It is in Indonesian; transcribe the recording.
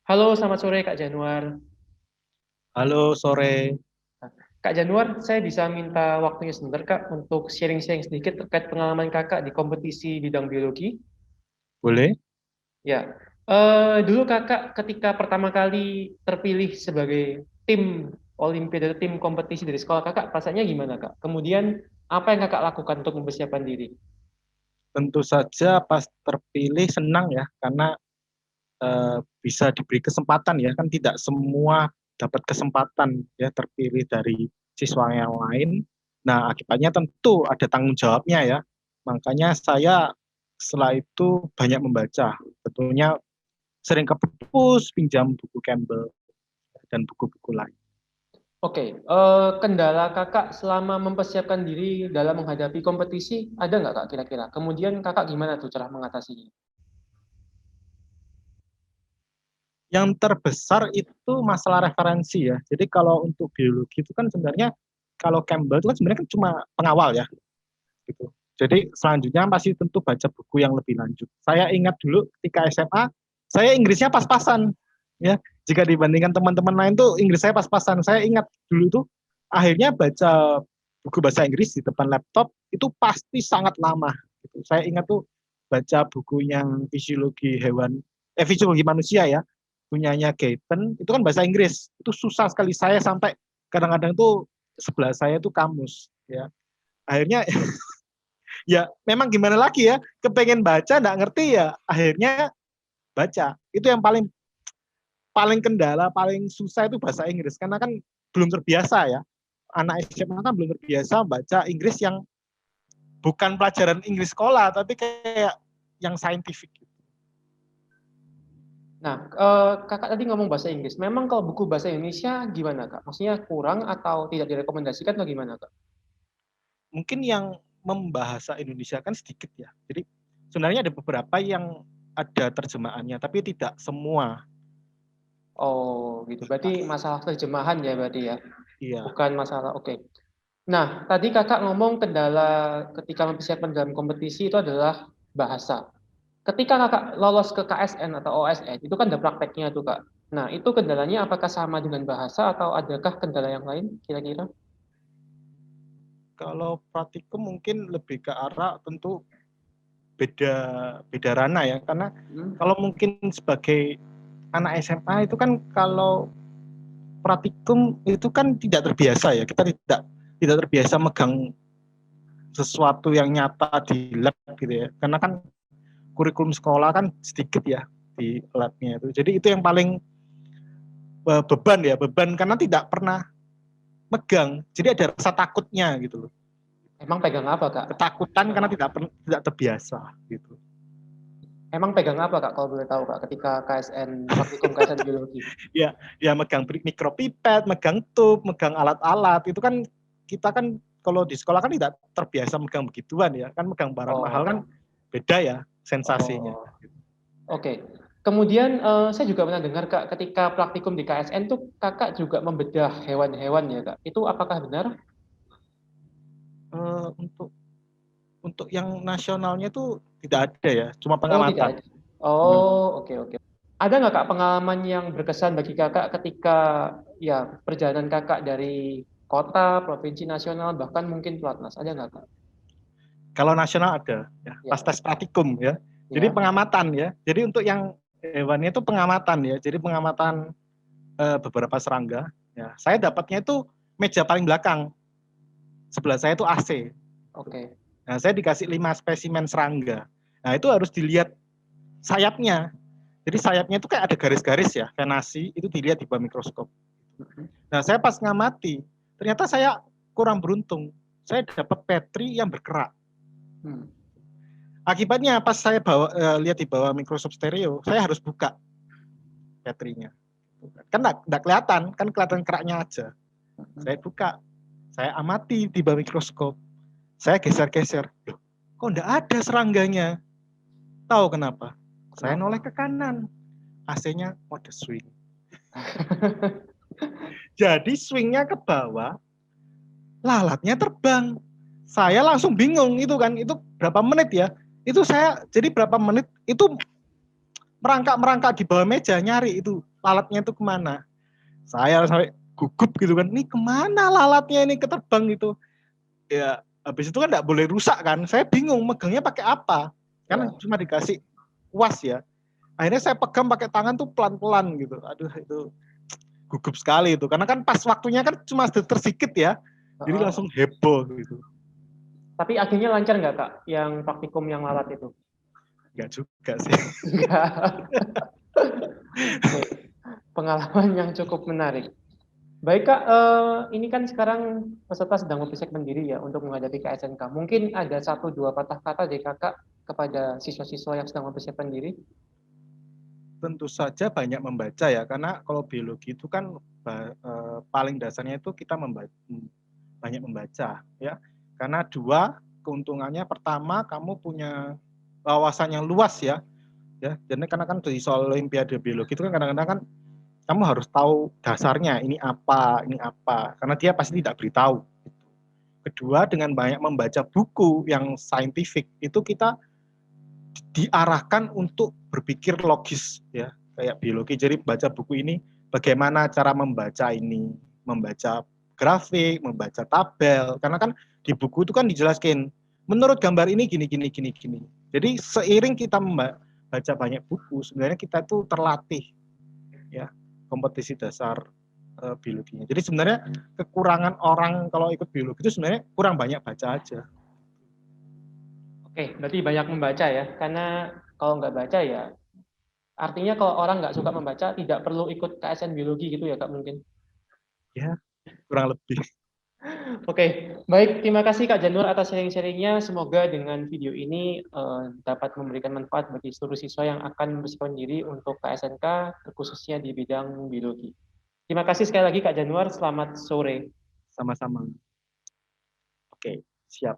Halo, selamat sore Kak Januar. Halo sore, Kak Januar, saya bisa minta waktunya sebentar Kak untuk sharing-sharing sedikit terkait pengalaman Kakak di kompetisi bidang biologi. boleh? Ya, dulu Kakak ketika pertama kali terpilih sebagai tim Olimpiade, tim kompetisi dari sekolah Kakak, perasaannya gimana Kak? Kemudian apa yang Kakak lakukan untuk mempersiapkan diri? Tentu saja pas terpilih senang ya, karena bisa diberi kesempatan ya, kan tidak semua dapat kesempatan ya terpilih dari siswa yang lain. Nah, akibatnya tentu ada tanggung jawabnya ya. Makanya saya setelah itu banyak membaca. Tentunya sering ke perpus, pinjam buku Campbell dan buku-buku lain. Oke, kendala Kakak selama mempersiapkan diri dalam menghadapi kompetisi ada nggak Kak kira-kira? Kemudian Kakak gimana tuh cara mengatasinya? Yang terbesar itu masalah referensi ya. Jadi kalau untuk biologi itu kan sebenarnya kalau Campbell itu kan sebenarnya kan cuma pengawal ya gitu. Jadi selanjutnya pasti tentu baca buku yang lebih lanjut. Saya ingat dulu ketika SMA, saya Inggrisnya pas-pasan ya. Jika dibandingkan teman-teman lain tuh Inggris saya pas-pasan. Saya ingat dulu tuh akhirnya baca buku bahasa Inggris di depan laptop itu pasti sangat lama. Gitu. Saya ingat tuh baca buku yang fisiologi hewan, fisiologi manusia ya, punyanya Gayton, itu kan bahasa Inggris. Itu susah sekali saya sampai kadang-kadang tuh sebelah saya tuh kamus ya. Akhirnya ya memang gimana lagi ya, kepengen baca nggak ngerti ya akhirnya baca. Itu yang paling paling kendala, paling susah itu bahasa Inggris karena kan belum terbiasa ya. Anak SMA kan belum terbiasa baca Inggris yang bukan pelajaran Inggris sekolah tapi kayak yang saintifik. Nah, Kakak tadi ngomong bahasa Inggris. Memang kalau buku bahasa Indonesia gimana, Kak? Maksudnya kurang atau tidak direkomendasikan atau gimana, Kak? Mungkin yang membahasa Indonesia kan sedikit ya. Jadi sebenarnya ada beberapa yang ada terjemahannya tapi tidak semua. Oh, gitu. Berarti masalah terjemahan ya berarti ya. Iya. Bukan masalah, oke. Nah, tadi Kakak ngomong kendala ketika mempersiapkan dalam kompetisi itu adalah bahasa. Ketika Kakak lolos ke KSN atau OSN, itu kan ada prakteknya tuh, Kak. Nah, itu kendalanya apakah sama dengan bahasa atau adakah kendala yang lain kira-kira? Kalau praktikum mungkin lebih ke arah tentu beda beda ranah ya karena Hmm? kalau mungkin sebagai anak SMA itu kan kalau praktikum itu kan tidak terbiasa ya kita tidak terbiasa megang sesuatu yang nyata di lab gitu ya karena kan kurikulum sekolah kan sedikit ya di labnya itu jadi itu yang paling beban ya beban karena tidak pernah megang jadi ada rasa takutnya gitu loh Emang pegang apa, Kak? ketakutan karena tidak terbiasa gitu. Emang pegang apa Kak kalau boleh tahu Kak ketika KSN praktikum KSN biologi? Ya ya megang mikropipet, megang tube, megang alat-alat itu kan kita kan kalau di sekolah kan tidak terbiasa megang begituan ya kan megang barang mahal kan Oh, beda ya sensasinya. oh, oke. Kemudian saya juga pernah dengar Kak ketika praktikum di KSN tuh Kakak juga membedah hewan-hewan ya Kak. Itu apakah benar? Untuk yang nasionalnya tuh tidak ada ya cuma Oh tidak pengamatan. ada. Oh oke oke. Ada nggak Kak pengalaman yang berkesan bagi Kakak ketika ya perjalanan Kakak dari kota, provinsi, nasional bahkan mungkin pelatnas? Ada nggak Kak? Kalau nasional ada ya pas Ya tes praktikum ya jadi ya. pengamatan ya jadi untuk yang hewannya itu pengamatan ya jadi pengamatan beberapa serangga ya saya dapatnya itu meja paling belakang sebelah saya itu AC. Oke. Nah, saya dikasih 5 spesimen serangga. Nah, itu harus dilihat sayapnya. Jadi sayapnya itu kayak ada garis-garis ya, venasi, itu dilihat di bawah mikroskop. Nah, saya pas ngamati, ternyata saya kurang beruntung. Saya dapat petri yang berkerak. Hmm. Akibatnya pas saya lihat di bawah mikroskop stereo, saya harus buka petrinya. Kan enggak kelihatan, kan kelihatan keraknya aja. Hmm. Saya buka, saya amati di bawah mikroskop. Saya geser-geser. Loh, kok enggak ada serangganya? Tahu kenapa? Saya noleh Kenapa? ke kanan. AC-nya mode swing. Jadi swingnya ke bawah, lalatnya terbang. Saya langsung bingung itu kan, itu berapa menit ya? Itu saya jadi berapa menit itu merangkak-merangkak di bawah meja nyari itu lalatnya itu kemana. Saya sampai gugup gitu kan, ini kemana lalatnya ini keterbang gitu. Ya habis itu kan nggak boleh rusak kan, saya bingung megangnya pakai apa, karena Ya. cuma dikasih kuas ya. Akhirnya saya pegang pakai tangan tuh pelan-pelan gitu. Aduh itu gugup sekali itu, karena kan pas waktunya kan cuma tersikit ya, jadi langsung heboh gitu. Tapi akhirnya lancar nggak Kak, yang praktikum yang lalat itu? Enggak juga sih. Enggak. Oke. Pengalaman yang cukup menarik. Baik Kak, ini kan sekarang peserta sedang mempersiapkan diri ya untuk menghadapi KSNK. Mungkin ada satu dua patah kata dari Kakak kepada siswa-siswa yang sedang mempersiapkan diri? Tentu saja banyak membaca ya, karena kalau biologi itu kan paling dasarnya itu kita banyak membaca ya. Karena dua keuntungannya, pertama kamu punya wawasan yang luas ya. Ya, jadi karena kan di soal olimpiade biologi itu kan kadang-kadang kan kamu harus tahu dasarnya ini apa, karena dia pasti tidak beritahu. Kedua, dengan banyak membaca buku yang saintifik itu kita diarahkan untuk berpikir logis ya, kayak biologi. Jadi baca buku ini bagaimana cara membaca ini, membaca grafik, membaca tabel, karena kan di buku itu kan dijelaskan menurut gambar ini gini gini gini gini. Jadi seiring kita membaca banyak buku, sebenarnya kita itu terlatih ya kompetisi dasar biologinya. Jadi sebenarnya kekurangan orang kalau ikut biologi itu sebenarnya kurang banyak baca aja. Oke, berarti banyak membaca ya. Karena kalau nggak baca ya, artinya kalau orang nggak suka membaca, tidak perlu ikut KSN biologi gitu ya Kak mungkin. Ya, kurang lebih. Oke, baik. Terima kasih Kak Janur atas sharing-sharingnya. Semoga dengan video ini dapat memberikan manfaat bagi seluruh siswa yang akan mempersiapkan diri untuk KSNK, khususnya di bidang biologi. Terima kasih sekali lagi Kak Januar. Selamat sore. Sama-sama. Oke, siap.